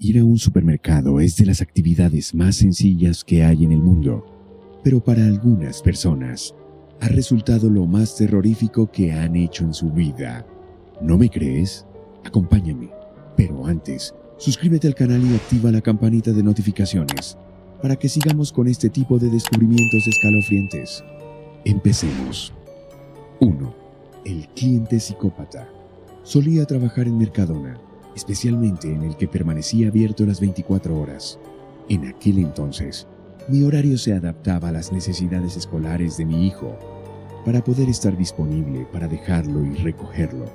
Ir a un supermercado es de las actividades más sencillas que hay en el mundo, pero para algunas personas ha resultado lo más terrorífico que han hecho en su vida. ¿No me crees? Acompáñame. Pero antes, suscríbete al canal y activa la campanita de notificaciones para que sigamos con este tipo de descubrimientos escalofriantes. Empecemos. 1. El cliente psicópata. Solía trabajar en Mercadona, especialmente en el que permanecía abierto las 24 horas. En aquel entonces, mi horario se adaptaba a las necesidades escolares de mi hijo, para poder estar disponible para dejarlo y recogerlo.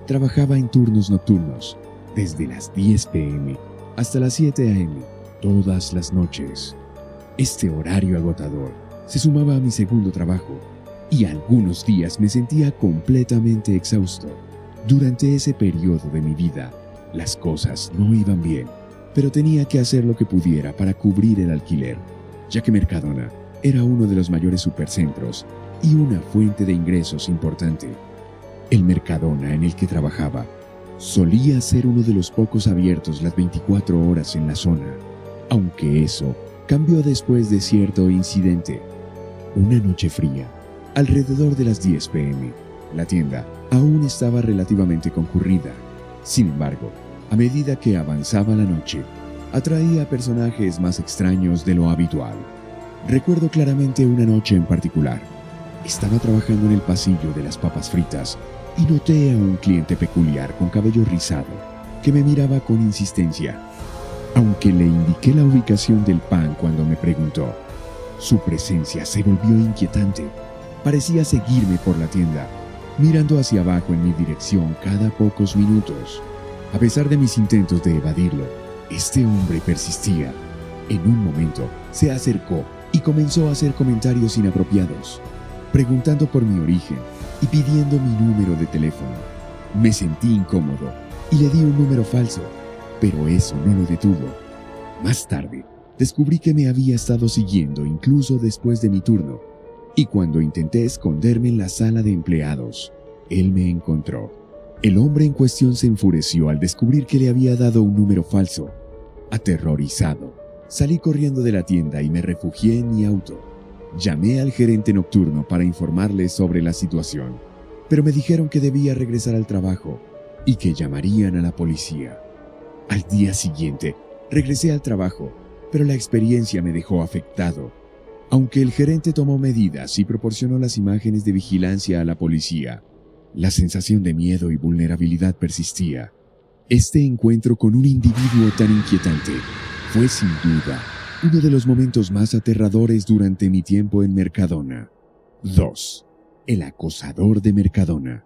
Trabajaba en turnos nocturnos, desde las 10 p.m. hasta las 7 a.m., todas las noches. Este horario agotador se sumaba a mi segundo trabajo, y algunos días me sentía completamente exhausto. Durante ese periodo de mi vida, las cosas no iban bien, pero tenía que hacer lo que pudiera para cubrir el alquiler, ya que Mercadona era uno de los mayores supercentros y una fuente de ingresos importante. El Mercadona en el que trabajaba solía ser uno de los pocos abiertos las 24 horas en la zona, aunque eso cambió después de cierto incidente. Una noche fría, alrededor de las 10 p.m., la tienda aún estaba relativamente concurrida. Sin embargo, a medida que avanzaba la noche, atraía a personajes más extraños de lo habitual. Recuerdo claramente una noche en particular. Estaba trabajando en el pasillo de las papas fritas y noté a un cliente peculiar con cabello rizado que me miraba con insistencia. Aunque le indiqué la ubicación del pan cuando me preguntó, su presencia se volvió inquietante. Parecía seguirme por la tienda, mirando hacia abajo en mi dirección cada pocos minutos. A pesar de mis intentos de evadirlo, este hombre persistía. En un momento, se acercó y comenzó a hacer comentarios inapropiados, preguntando por mi origen y pidiendo mi número de teléfono. Me sentí incómodo y le di un número falso, pero eso no lo detuvo. Más tarde, descubrí que me había estado siguiendo incluso después de mi turno, y cuando intenté esconderme en la sala de empleados, él me encontró. El hombre en cuestión se enfureció al descubrir que le había dado un número falso. Aterrorizado, salí corriendo de la tienda y me refugié en mi auto. Llamé al gerente nocturno para informarle sobre la situación, pero me dijeron que debía regresar al trabajo y que llamarían a la policía. Al día siguiente, regresé al trabajo, pero la experiencia me dejó afectado. Aunque el gerente tomó medidas y proporcionó las imágenes de vigilancia a la policía, la sensación de miedo y vulnerabilidad persistía. Este encuentro con un individuo tan inquietante fue sin duda uno de los momentos más aterradores durante mi tiempo en Mercadona. 2. El acosador de Mercadona.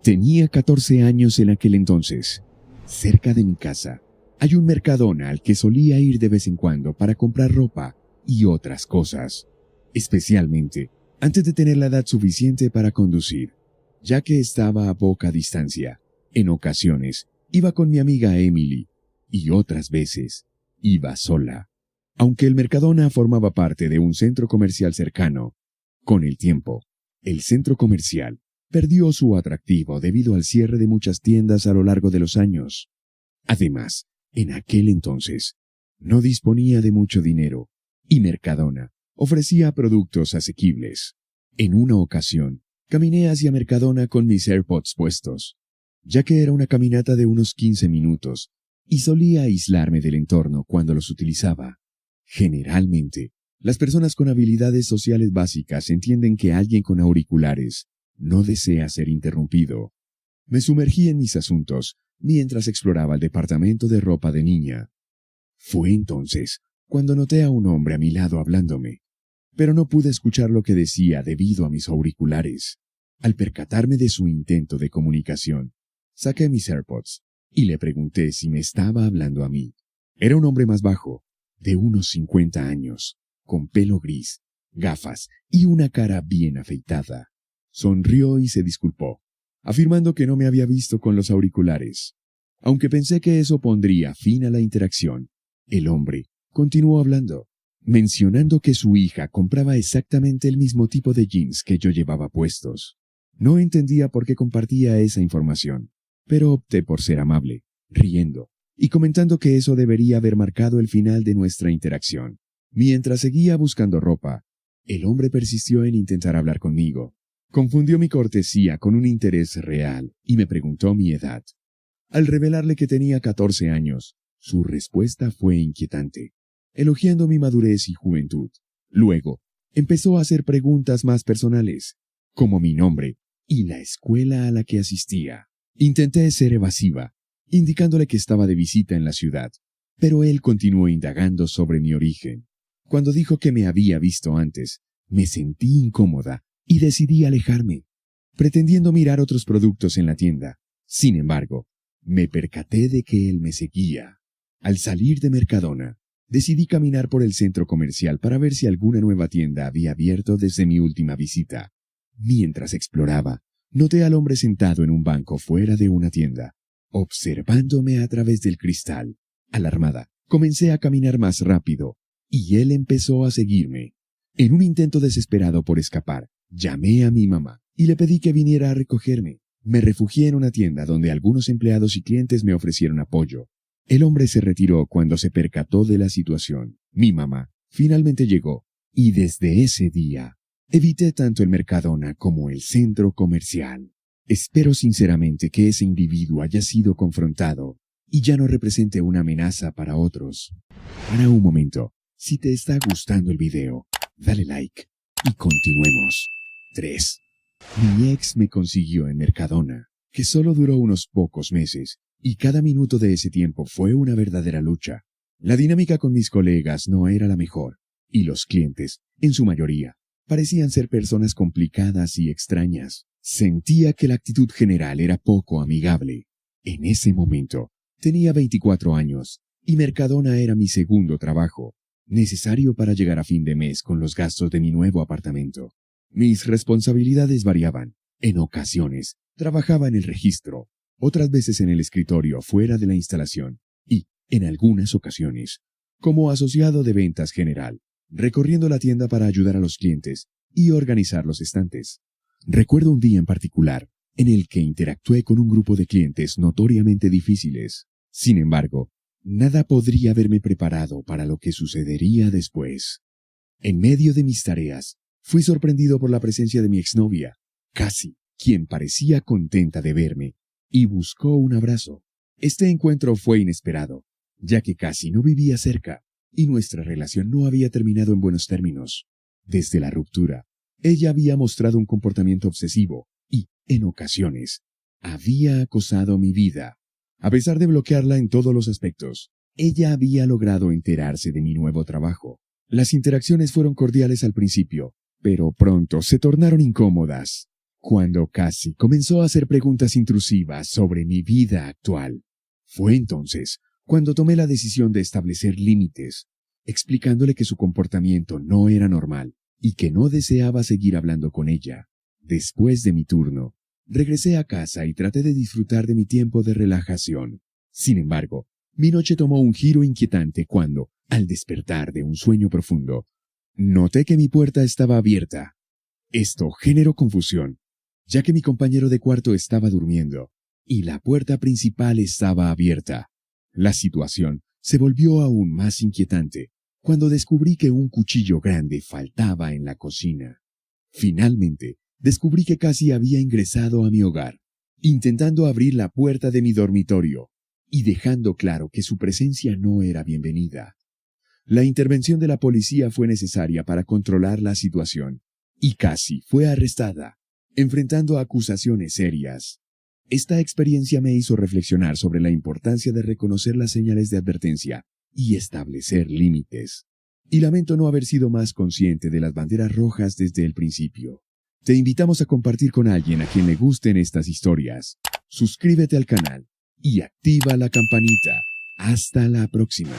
Tenía 14 años en aquel entonces. Cerca de mi casa hay un Mercadona al que solía ir de vez en cuando para comprar ropa y otras cosas, especialmente antes de tener la edad suficiente para conducir, ya que estaba a poca distancia. En ocasiones iba con mi amiga Emily y otras veces iba sola. Aunque el Mercadona formaba parte de un centro comercial cercano, con el tiempo, el centro comercial perdió su atractivo debido al cierre de muchas tiendas a lo largo de los años. Además, en aquel entonces, no disponía de mucho dinero y Mercadona ofrecía productos asequibles. En una ocasión, caminé hacia Mercadona con mis AirPods puestos, ya que era una caminata de unos 15 minutos y solía aislarme del entorno cuando los utilizaba. Generalmente, las personas con habilidades sociales básicas entienden que alguien con auriculares no desea ser interrumpido. Me sumergí en mis asuntos mientras exploraba el departamento de ropa de niña. Fue entonces cuando noté a un hombre a mi lado hablándome, pero no pude escuchar lo que decía debido a mis auriculares. Al percatarme de su intento de comunicación, saqué mis AirPods y le pregunté si me estaba hablando a mí. Era un hombre más bajo, de unos 50 años, con pelo gris, gafas y una cara bien afeitada. Sonrió y se disculpó, afirmando que no me había visto con los auriculares. Aunque pensé que eso pondría fin a la interacción, el hombre continuó hablando, mencionando que su hija compraba exactamente el mismo tipo de jeans que yo llevaba puestos. No entendía por qué compartía esa información, pero opté por ser amable, riendo, y comentando que eso debería haber marcado el final de nuestra interacción. Mientras seguía buscando ropa, el hombre persistió en intentar hablar conmigo. Confundió mi cortesía con un interés real y me preguntó mi edad. Al revelarle que tenía 14 años, su respuesta fue inquietante, elogiando mi madurez y juventud. Luego, empezó a hacer preguntas más personales, como mi nombre y la escuela a la que asistía. Intenté ser evasiva, indicándole que estaba de visita en la ciudad, pero él continuó indagando sobre mi origen. Cuando dijo que me había visto antes, me sentí incómoda y decidí alejarme, pretendiendo mirar otros productos en la tienda. Sin embargo, me percaté de que él me seguía. Al salir de Mercadona, decidí caminar por el centro comercial para ver si alguna nueva tienda había abierto desde mi última visita. Mientras exploraba, noté al hombre sentado en un banco fuera de una tienda, observándome a través del cristal. Alarmada, comencé a caminar más rápido, y él empezó a seguirme. En un intento desesperado por escapar, llamé a mi mamá y le pedí que viniera a recogerme. Me refugié en una tienda donde algunos empleados y clientes me ofrecieron apoyo. El hombre se retiró cuando se percató de la situación. Mi mamá finalmente llegó, y desde ese día evité tanto el Mercadona como el centro comercial. Espero sinceramente que ese individuo haya sido confrontado y ya no represente una amenaza para otros. Para un momento, si te está gustando el video, dale like y continuemos. 3. Mi ex me consiguió en Mercadona, que solo duró unos pocos meses, y cada minuto de ese tiempo fue una verdadera lucha. La dinámica con mis colegas no era la mejor, y los clientes, en su mayoría, parecían ser personas complicadas y extrañas. Sentía que la actitud general era poco amigable. En ese momento, tenía 24 años, y Mercadona era mi segundo trabajo, necesario para llegar a fin de mes con los gastos de mi nuevo apartamento. Mis responsabilidades variaban. En ocasiones, trabajaba en el registro, otras veces en el escritorio fuera de la instalación, y, en algunas ocasiones, como asociado de ventas general, recorriendo la tienda para ayudar a los clientes y organizar los estantes. Recuerdo un día en particular en el que interactué con un grupo de clientes notoriamente difíciles. Sin embargo, nada podría haberme preparado para lo que sucedería después. En medio de mis tareas, fui sorprendido por la presencia de mi exnovia, Cassie, quien parecía contenta de verme, y buscó un abrazo. Este encuentro fue inesperado, ya que Cassie no vivía cerca, y nuestra relación no había terminado en buenos términos. Desde la ruptura, ella había mostrado un comportamiento obsesivo y, en ocasiones, había acosado mi vida. A pesar de bloquearla en todos los aspectos, ella había logrado enterarse de mi nuevo trabajo. Las interacciones fueron cordiales al principio, pero pronto se tornaron incómodas, cuando Cassie comenzó a hacer preguntas intrusivas sobre mi vida actual. Fue entonces cuando tomé la decisión de establecer límites, explicándole que su comportamiento no era normal y que no deseaba seguir hablando con ella. Después de mi turno, regresé a casa y traté de disfrutar de mi tiempo de relajación. Sin embargo, mi noche tomó un giro inquietante cuando, al despertar de un sueño profundo, noté que mi puerta estaba abierta. Esto generó confusión, ya que mi compañero de cuarto estaba durmiendo y la puerta principal estaba abierta. La situación se volvió aún más inquietante cuando descubrí que un cuchillo grande faltaba en la cocina. Finalmente, descubrí que Cassie había ingresado a mi hogar, intentando abrir la puerta de mi dormitorio y dejando claro que su presencia no era bienvenida. La intervención de la policía fue necesaria para controlar la situación, y Cassie fue arrestada, enfrentando acusaciones serias. Esta experiencia me hizo reflexionar sobre la importancia de reconocer las señales de advertencia y establecer límites. Y lamento no haber sido más consciente de las banderas rojas desde el principio. Te invitamos a compartir con alguien a quien le gusten estas historias. Suscríbete al canal y activa la campanita. Hasta la próxima.